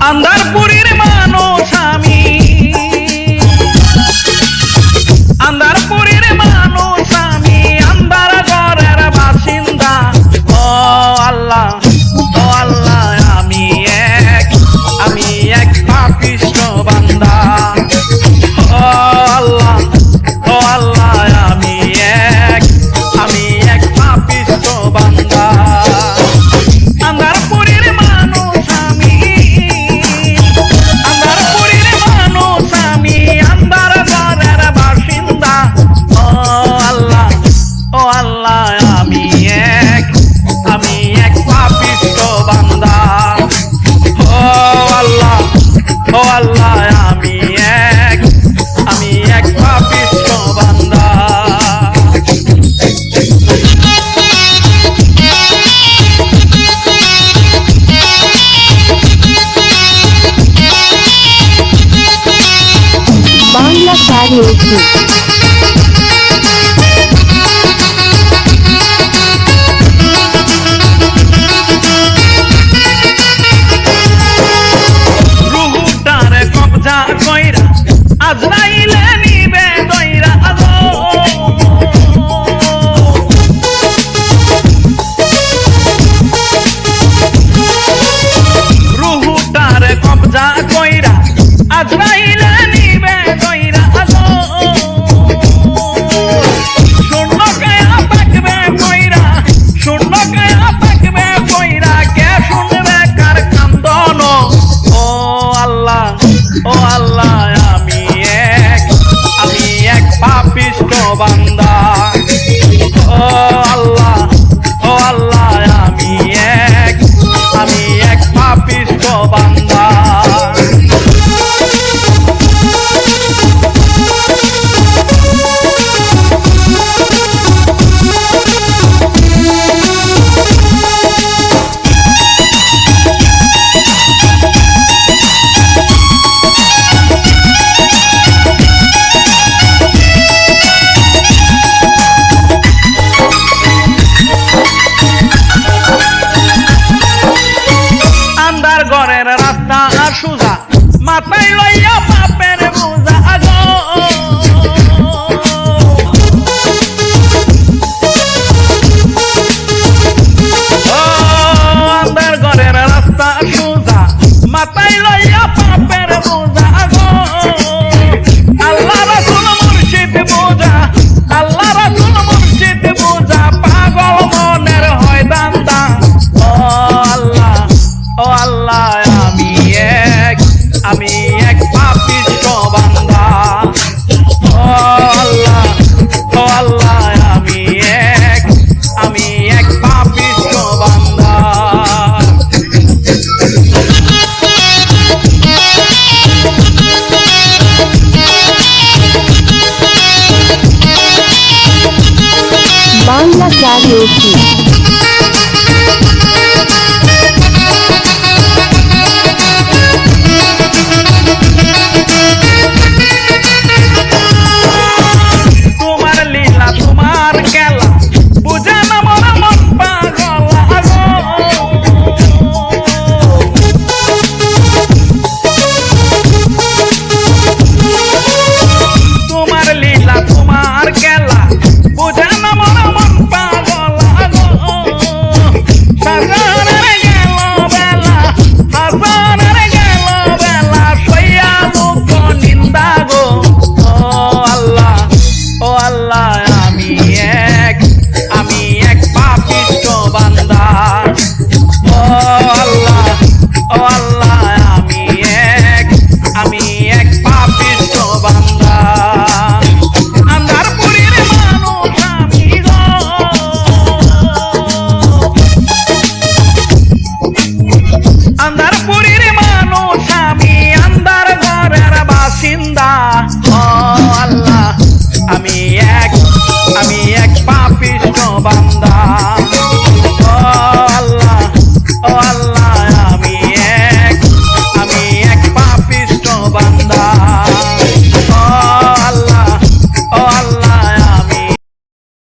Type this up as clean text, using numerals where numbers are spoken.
আন্দারপুরের মানুষ আমি, আন্দারপুরের মানুষ আমি, আন্দার ঘরের বাসিন্দা। ও আল্লাহ, ও আল্লাহ, আমি এক পাপিষ্ঠ বান্দা। ও আল্লাহ, ও আল্লাহ, আমি এক পাপিষ্ঠ বান্দা। আন্দারপুরের মানুষ আমি, আন্দারপুরের মানুষ আমি, আন্দার ঘরের বাসিন্দা। ও আল্লাহ, ও আল্লাহ, আমি এক পাপিষ্ঠ বান্দা। ও আল্লাহ, ও আল্লাহ, আমি এক পাপিষ্ঠ বান্দা। বাংলা ক্যারিওকে। রুহুটারে কবজা কইরা আজরাইলে নিবে দইরা গো। রুহুটারে কবজা কইরা আজরাইলে নিবে দইরা গো। শূন্য কায়া পাকবে কইরা, শূন্য কায়া পাকবে কইরা, কে শুনবে কার কান্দন। ও আল্লাহ, ও আল্লাহ, আমি এক পাপিষ্ঠ বান্দা। ও আল্লাহ, ও আল্লাহ, আমি এক পাপিষ্ঠ বান্দা। আন্দার ঘরের রাস্তা সুজা, মাথায় লইয়া পাপের বোঝা গো। ও আন্দার ঘরের রাস্তা সুজা, মাথায় লইয়া পাপের বোঝা